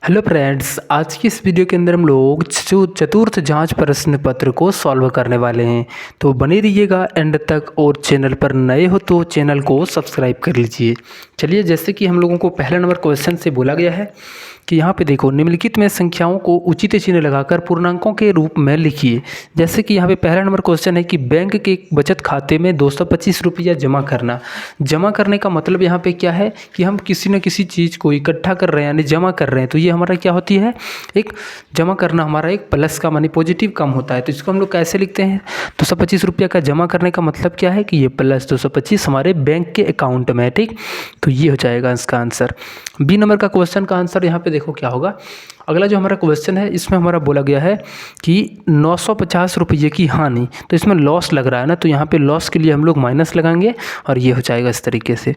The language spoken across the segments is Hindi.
हेलो फ्रेंड्स, आज की इस वीडियो के अंदर हम लोग चतुर्थ जांच प्रश्न पत्र को सॉल्व करने वाले हैं। तो बने रहिएगा एंड तक और चैनल पर नए हो तो चैनल को सब्सक्राइब कर लीजिए। चलिए, जैसे कि हम लोगों को पहला नंबर क्वेश्चन से बोला गया है कि यहाँ पे देखो, निम्नलिखित में संख्याओं को उचित चिन्ह लगाकर पूर्णांकों के रूप में लिखिए। जैसे कि यहाँ पे पहला नंबर क्वेश्चन है कि बैंक के बचत खाते में 225 रुपया जमा करना। जमा करने का मतलब यहाँ पे क्या है कि हम किसी न किसी चीज़ को इकट्ठा कर रहे हैं यानी जमा कर रहे हैं। तो ये हमारा क्या होती है, एक जमा करना हमारा एक प्लस का मानी पॉजिटिव कम होता है। तो इसको हम लोग कैसे लिखते हैं, 225 रुपया का जमा करने का मतलब क्या है कि ये प्लस 225 हमारे बैंक के अकाउंट में है। ठीक, तो ये हो जाएगा इसका आंसर। बी नंबर का क्वेश्चन का आंसर यहाँ पे देखो क्या होगा। अगला जो हमारा क्वेश्चन है इसमें हमारा बोला गया है कि 950 रुपये की हानि, तो इसमें लॉस लग रहा है ना, तो यहाँ पे लॉस के लिए हम लोग माइनस लगाएंगे और ये हो जाएगा इस तरीके से।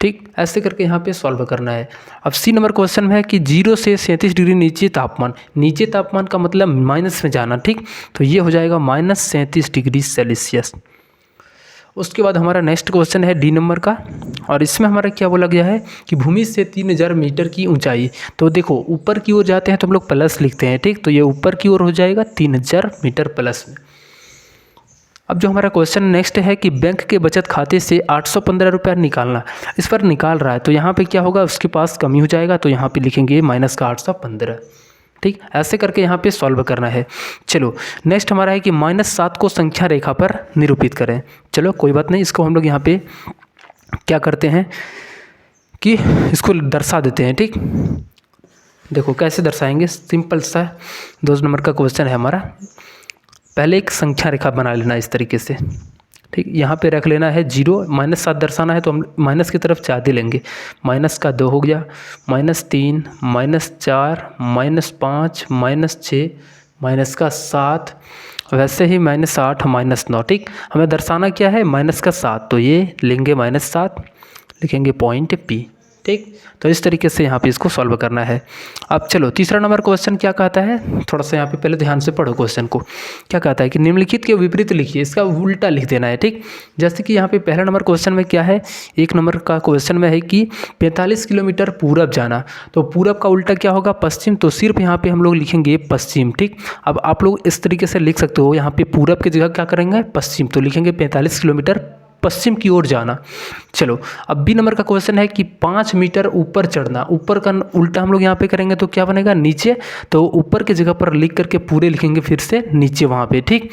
ठीक, ऐसे करके यहाँ पे सॉल्व करना है। अब सी नंबर क्वेश्चन में है कि 0 से 37 डिग्री नीचे तापमान। नीचे तापमान का मतलब माइनस में जाना। ठीक, तो ये हो जाएगा -37 डिग्री सेल्सियस। उसके बाद हमारा नेक्स्ट क्वेश्चन है डी नंबर का, और इसमें हमारा क्या बोला गया है कि भूमि से 3000 मीटर की ऊंचाई। तो देखो, ऊपर की ओर जाते हैं तो हम लोग प्लस लिखते हैं। ठीक, तो ये ऊपर की ओर हो जाएगा 3000 मीटर प्लस में। अब जो हमारा क्वेश्चन नेक्स्ट है कि बैंक के बचत खाते से 815 रुपया निकालना। इस पर निकाल रहा है तो यहाँ पे क्या होगा, उसके पास कमी हो जाएगा, तो यहाँ पे लिखेंगे माइनस का 815। ठीक, ऐसे करके यहाँ पे सॉल्व करना है। चलो, नेक्स्ट हमारा है कि -7 को संख्या रेखा पर निरूपित करें। चलो कोई बात नहीं, इसको हम लोग यहाँ पे क्या करते हैं कि इसको दर्शा देते हैं। ठीक, देखो कैसे दर्शाएंगे, सिंपल सा 2 नंबर का क्वेश्चन है हमारा। पहले एक संख्या रेखा बना लेना इस तरीके से। ठीक, यहाँ पे रख लेना है 0, -7 दर्शाना है तो हम माइनस की तरफ ज़्यादा लेंगे। माइनस का 2 हो गया, -3, -4, -5, -6, माइनस का 7, वैसे ही -8, -9। ठीक, हमें दर्शाना क्या है, माइनस का 7, तो ये लेंगे -7, लिखेंगे पॉइंट P। ठीक, तो इस तरीके से यहाँ पे इसको सॉल्व करना है। अब चलो, तीसरा नंबर क्वेश्चन क्या कहता है, थोड़ा सा यहाँ पे पहले ध्यान से पढ़ो क्वेश्चन को। क्या कहता है कि निम्नलिखित के विपरीत लिखिए, इसका उल्टा लिख देना है। ठीक, जैसे कि यहाँ पे पहला नंबर क्वेश्चन में क्या है, 1 नंबर का क्वेश्चन में है कि 45 किलोमीटर पूरब जाना। तो पूरब का उल्टा क्या होगा, पश्चिम, तो सिर्फ यहाँ पे हम लोग लिखेंगे पश्चिम। ठीक, अब आप लोग इस तरीके से लिख सकते हो, यहाँ पे पूरब की जगह क्या करेंगे, पश्चिम, तो लिखेंगे 45 किलोमीटर पश्चिम की ओर जाना। चलो, अब बी नंबर का क्वेश्चन है कि 5 मीटर ऊपर चढ़ना। ऊपर का उल्टा हम लोग यहाँ पे करेंगे तो क्या बनेगा, नीचे, तो ऊपर की जगह पर लिख करके पूरे लिखेंगे फिर से नीचे वहाँ पे। ठीक,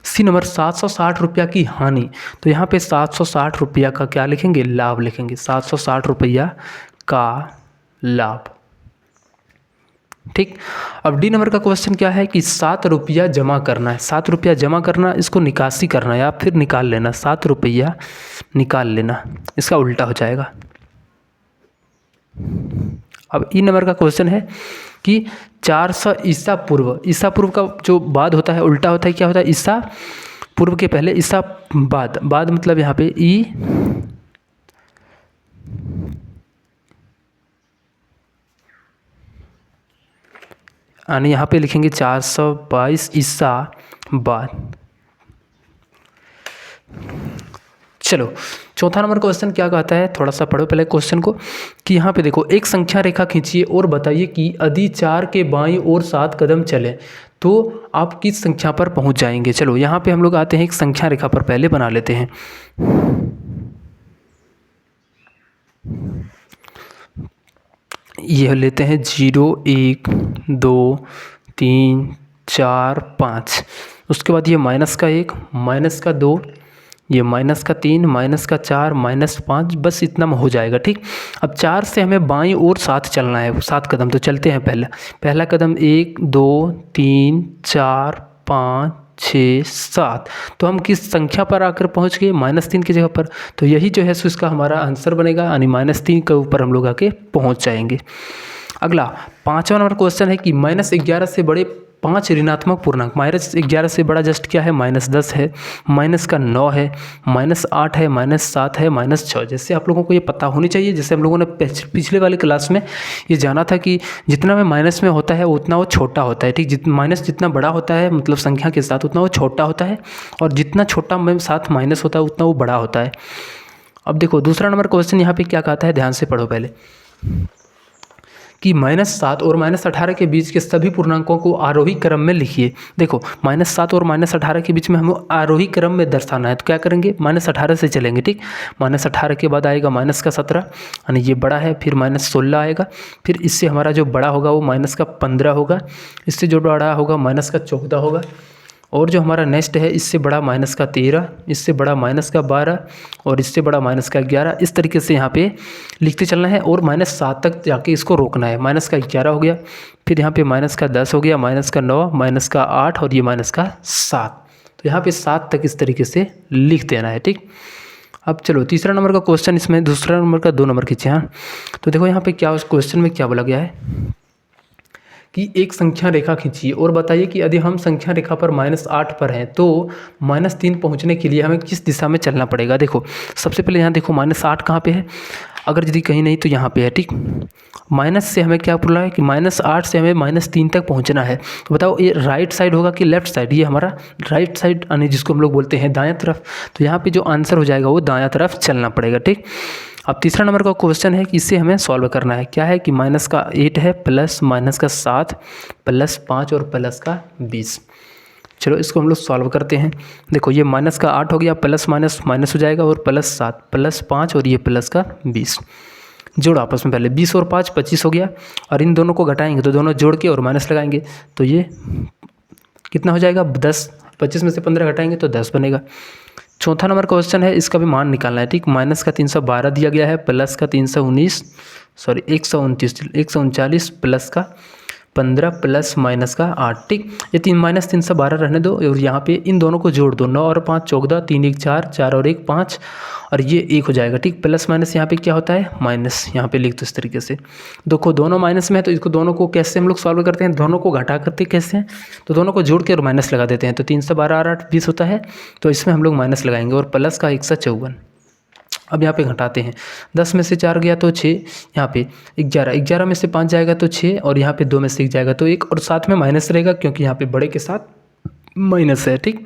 सी नंबर 760 रुपया की हानि, तो यहाँ पे 760 रुपया का क्या लिखेंगे, लाभ लिखेंगे, 760 रुपया का लाभ। ठीक, अब डी नंबर का क्वेश्चन क्या है कि 7 रुपया जमा करना है। 7 रुपया जमा करना, इसको निकासी करना है या फिर निकाल लेना, 7 रुपया निकाल लेना, इसका उल्टा हो जाएगा। अब ई नंबर का क्वेश्चन है कि 400 ईसा पूर्व। ईसा पूर्व का जो बाद होता है उल्टा होता है, क्या होता है, ईसा पूर्व के पहले ईसा बाद। बाद मतलब यहाँ पे ई, यानी यहाँ पे लिखेंगे 422 ईसा बाद। चलो, चौथा नंबर क्वेश्चन क्या कहता है, थोड़ा सा पढ़ो पहले क्वेश्चन को, कि यहाँ पे देखो, एक संख्या रेखा खींचिए और बताइए कि यदि 4 के बाईं ओर 7 कदम चले तो आप किस संख्या पर पहुँच जाएंगे। चलो, यहाँ पे हम लोग आते हैं एक संख्या रेखा पर, पहले बना लेते हैं। ये लेते हैं 0, 1, 2, 3, 4, 5। उसके बाद ये -1, -2, ये -3, -4, -5, बस इतना में हो जाएगा। ठीक, अब 4 से हमें बाईं ओर 7 चलना है, 7 कदम, तो चलते हैं। पहला कदम 1, 2, 3, 4, 5, 6, 7, तो हम किस संख्या पर आकर पहुंच गए, -3 की जगह पर। तो यही जो है सो इसका हमारा आंसर बनेगा, यानी -3 के ऊपर हम लोग आके पहुंच जाएंगे। अगला 5वां नंबर क्वेश्चन है कि -11 से बड़े 5 ऋणात्मक पूर्णांक। -11 से बड़ा जस्ट क्या है, -10 है, -9 है, -8 है, -7 है, -6। जैसे आप लोगों को ये पता होनी चाहिए, जैसे हम लोगों ने पिछले वाले क्लास में ये जाना था कि जितना में माइनस में होता है उतना वो छोटा होता है। ठीक, माइनस जितना बड़ा होता है मतलब संख्या के साथ उतना वो छोटा होता है, और जितना छोटा में साथ माइनस होता है उतना वो बड़ा होता है। अब देखो, दूसरा नंबर क्वेश्चन यहाँ पे क्या कहता है, ध्यान से पढ़ो पहले। कि -7 और -18 के बीच के सभी पूर्णांकों को आरोही क्रम में लिखिए। देखो -7 और -18 के बीच में हमें आरोही क्रम में दर्शाना है, तो क्या करेंगे, -18 से चलेंगे। ठीक, -18 के बाद आएगा -17 यानी ये बड़ा है, फिर -16 आएगा, फिर इससे हमारा जो बड़ा होगा वो -15 होगा, इससे जो बड़ा होगा -14 होगा, और जो हमारा नेक्स्ट है इससे बड़ा -13, इससे बड़ा -12 और इससे बड़ा -11। इस तरीके से यहाँ पे लिखते चलना है और -7 तक जाके इसको रोकना है। -11 हो गया, फिर यहाँ पे -10 हो गया, -9, -8 और ये -7। तो यहाँ पे 7 तक इस तरीके से लिख देना है। ठीक, अब चलो तीसरा नंबर का क्वेश्चन, इसमें दूसरा नंबर का 2 नंबर खींचे। हाँ, तो देखो यहाँ पे क्या उस क्वेश्चन में क्या बोला गया है कि एक संख्या रेखा खींचिए और बताइए कि यदि हम संख्या रेखा पर -8 पर हैं तो -3 पहुंचने के लिए हमें किस दिशा में चलना पड़ेगा। देखो सबसे पहले यहाँ देखो -8 कहाँ पे है, अगर यदि कहीं नहीं तो यहाँ पे है। ठीक, माइनस से हमें क्या बोला है कि -8 से हमें -3 तक पहुँचना है। तो बताओ ये राइट साइड होगा कि लेफ्ट साइड, ये हमारा राइट साइड यानी जिसको हम लोग बोलते हैं दायां तरफ। तो यहाँ पे जो आंसर हो जाएगा वो दायां तरफ चलना पड़ेगा। ठीक, अब तीसरा नंबर का क्वेश्चन है कि इसे हमें सॉल्व करना है। क्या है कि -8 है प्लस -7 प्लस 5 और प्लस का 20। चलो इसको हम लोग सॉल्व करते हैं। देखो ये -8 हो गया, प्लस माइनस माइनस हो जाएगा और +7 प्लस 5 और ये प्लस का 20। जोड़ आपस में पहले 20 और 5 25 हो गया, और इन दोनों को घटाएंगे तो दोनों जोड़ के और माइनस लगाएंगे तो ये कितना हो जाएगा 10। 25 में से 15 घटाएंगे तो 10 बनेगा। चौथा नंबर क्वेश्चन है, इसका भी मान निकालना है। ठीक, माइनस का 312 दिया गया है, प्लस का 139 प्लस का 15 प्लस माइनस का 8। ठीक, ये -312 रहने दो और यहाँ पे इन दोनों को जोड़ दो। 9 और 5 14, 3 1 4, 4 और 1 5 और ये 1 हो जाएगा। ठीक, प्लस माइनस यहाँ पे क्या होता है माइनस, यहाँ पे लिख दो इस तरीके से। देखो दोनों माइनस में है तो इसको दोनों को कैसे हम लोग सॉल्व करते हैं, दोनों को घटा करते कैसे हैं, तो दोनों को जोड़ के और माइनस लगा देते हैं। तो 312 और 8 20 होता है, तो इसमें हम लोग माइनस लगाएंगे और प्लस का 154। अब यहाँ पे घटाते हैं, 10 में से 4 गया तो 6, यहाँ पे 11 में से 5 जाएगा तो 6 और यहाँ पे 2 में से 1 जाएगा तो 1 और साथ में माइनस रहेगा क्योंकि यहाँ पे बड़े के साथ माइनस है। ठीक,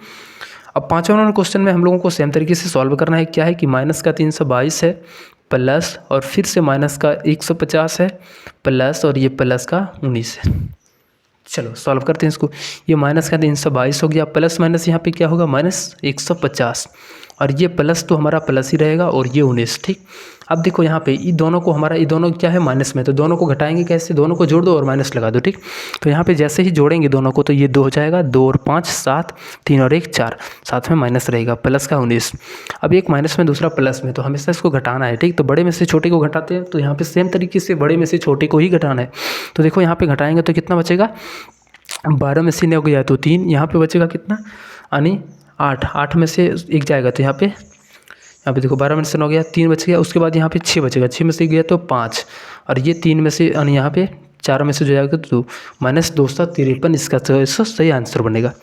अब पाँचवा नंबर क्वेश्चन में हम लोगों को सेम तरीके से सॉल्व करना है। क्या है कि माइनस का 322 है प्लस और फिर से माइनस का 150 है प्लस और ये प्लस का 19 है। चलो सॉल्व करते हैं इसको। ये माइनस का 322 हो गया, प्लस माइनस यहाँ पे क्या होगा -150 और ये प्लस तो हमारा प्लस ही रहेगा और ये 19। ठीक, अब देखो यहाँ पे ये दोनों को हमारा ये दोनों क्या है माइनस में, तो दोनों को घटाएंगे कैसे, दोनों को जोड़ दो और माइनस लगा दो। ठीक, तो यहाँ पे जैसे ही जोड़ेंगे दोनों को तो ये 2 हो जाएगा, 2 और 5 7, 3 और 1 4, साथ में माइनस रहेगा प्लस का 19। अब एक माइनस में दूसरा प्लस में, तो हमेशा इसको घटाना है। ठीक, तो बड़े में से छोटे को घटाते हैं, तो यहाँ पे सेम तरीके से बड़े में से छोटे को ही घटाना है। तो देखो यहाँ पे घटाएंगे तो कितना बचेगा, 12 में से 9 गया तो 3, यहाँ पे बचेगा कितना यानी 8, 8 में से 1 जाएगा तो यहाँ पे देखो 12 में से 9 गया, 3 बच गया, उसके बाद यहाँ पे 6 बचेगा, 6 में से 1 गया तो 5 और ये 3 में से यानी यहाँ पे 4 में से जो जाएगा तो 2, -253 इसका सही आंसर बनेगा।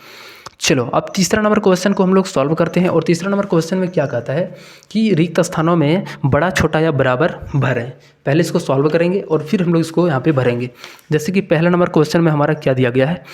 चलो अब तीसरा नंबर क्वेश्चन को हम लोग सॉल्व करते हैं और तीसरा नंबर क्वेश्चन में क्या कहता है कि रिक्त स्थानों में बड़ा छोटा या बराबर भरें। पहले इसको सॉल्व करेंगे और फिर हम लोग इसको यहाँ पे भरेंगे। जैसे कि पहला नंबर क्वेश्चन में हमारा क्या दिया गया है,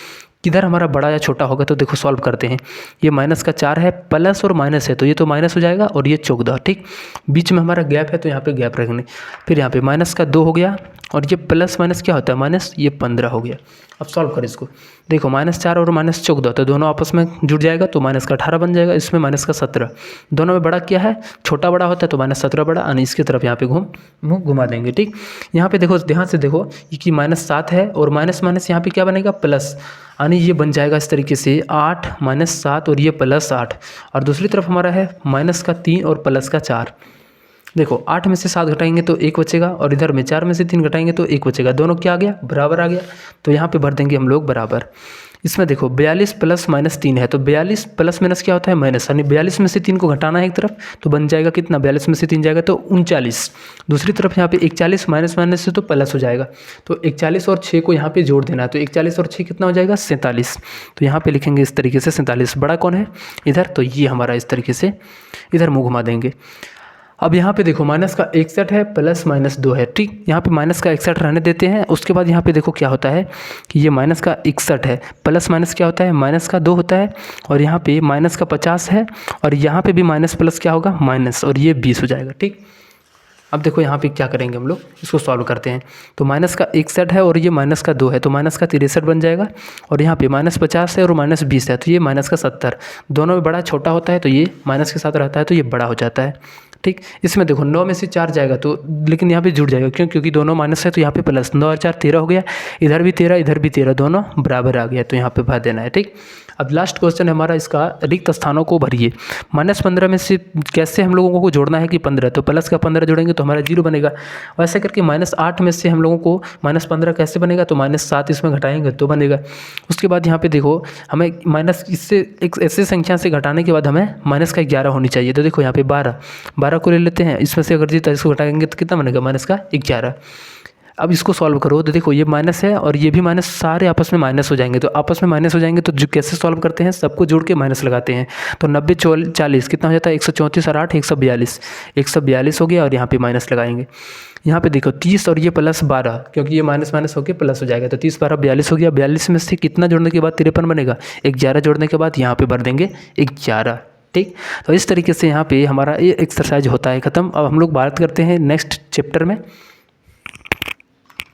किधर हमारा बड़ा या छोटा होगा, तो देखो सॉल्व करते हैं। ये -4 है, प्लस और माइनस है तो ये तो माइनस हो जाएगा और ये 14। ठीक, बीच में हमारा गैप है तो यहाँ पे गैप रखने, फिर यहाँ पे -2 हो गया और ये प्लस माइनस क्या होता है माइनस, ये 15 हो गया। अब सॉल्व करें इसको, देखो -4 और -14 तो दोनों आपस में जुड़ जाएगा तो -18 बन जाएगा, इसमें -17। दोनों में बड़ा क्या है, छोटा बड़ा होता है तो -17 बड़ा, यानी इसकी तरफ यहाँ पे घुमा देंगे। ठीक, यहाँ पे देखो ध्यान से देखो कि -7 है और माइनस माइनस यहाँ पे क्या बनेगा प्लस, यानी ये बन जाएगा इस तरीके से 8 -7 और ये +8 और दूसरी तरफ हमारा है -3 और +4। देखो 8 में से 7 घटाएंगे तो 1 बचेगा और इधर में 4 में से 3 घटाएंगे तो 1 बचेगा, दोनों क्या आ गया बराबर आ गया, तो यहाँ पे भर देंगे हम लोग बराबर। इसमें देखो 42 प्लस -3 है तो 42 प्लस माइनस क्या होता है माइनस, यानी 42 में से 3 को घटाना है एक तरफ तो बन जाएगा कितना, 42 में से 3 जाएगा तो 39। दूसरी तरफ यहाँ पे 41 माइनस माइनस से तो प्लस हो जाएगा, तो 41 और 6 को यहाँ पे जोड़ देना है तो 41 और 6 कितना हो जाएगा 47। तो यहाँ पे लिखेंगे इस तरीके से 47। बड़ा कौन है इधर, तो ये हमारा इस तरीके से इधर मुँह घुमा देंगे। अब यहाँ पे देखो माइनस का 61 है प्लस -2 है। ठीक, यहाँ पे माइनस का 61 रहने देते हैं। उसके बाद यहाँ पे देखो क्या होता है कि ये माइनस का 61 है, प्लस माइनस क्या होता है माइनस का 2 होता है और यहाँ पे माइनस का 50 है और यहाँ पे भी माइनस प्लस क्या होगा माइनस और ये 20 हो जाएगा। ठीक, अब देखो यहाँ पे क्या करेंगे हम लोग, इसको सॉल्व करते हैं। तो माइनस का 61 है और ये माइनस का 2 है, तो माइनस का 63 बन जाएगा। और यहाँ पे -50 है और -20 है, तो ये माइनस का 70। दोनों में बड़ा छोटा होता है तो ये माइनस के साथ रहता है तो ये बड़ा हो जाता है। ठीक, इसमें देखो 9 में से 4 जाएगा तो, लेकिन यहाँ पे जुड़ जाएगा क्यों, क्योंकि दोनों माइनस है तो यहाँ पे प्लस, 9 और 4 13 हो गया, इधर भी 13 इधर भी 13, दोनों बराबर आ गया, तो यहाँ पे भर देना है। ठीक, अब लास्ट क्वेश्चन है हमारा, इसका रिक्त स्थानों को भरिए। -15 में से कैसे हम लोगों को जोड़ना है कि 15, तो प्लस का 15 जोड़ेंगे तो हमारा 0 बनेगा। वैसे करके -8 में से हम लोगों को -15 कैसे बनेगा, तो -7 इसमें घटाएंगे तो बनेगा। उसके बाद यहाँ पे देखो हमें माइनस इससे एक ऐसे संख्या से घटाने के बाद हमें माइनस का 11 होनी चाहिए। तो देखो यहाँ पे 12 को ले लेते हैं, इसमें से अगर जीता इसको घटाएंगे तो कितना बनेगा, माइनस का 11। अब इसको सॉल्व करो तो देखो ये माइनस है और ये भी माइनस, सारे आपस में माइनस हो जाएंगे। तो आपस में माइनस हो जाएंगे तो जो कैसे सॉल्व करते हैं, सबको जोड़ के माइनस लगाते हैं। तो 90 40 कितना हो जाता है, 134 और 8 142, 142 हो गया और यहाँ पे माइनस लगाएंगे। यहाँ पे देखो 30 और ये +12, क्योंकि ये माइनस माइनस होकर प्लस हो जाएगा, तो 30 12 42 हो गया। 42 में से कितना जोड़ने के बाद 53 बनेगा, 11 जोड़ने के बाद यहाँ पे भर देंगे 11। ठीक, तो इस तरीके से यहाँ पे हमारा ये एक्सरसाइज होता है ख़त्म। अब हम लोग बात करते हैं नेक्स्ट चैप्टर में।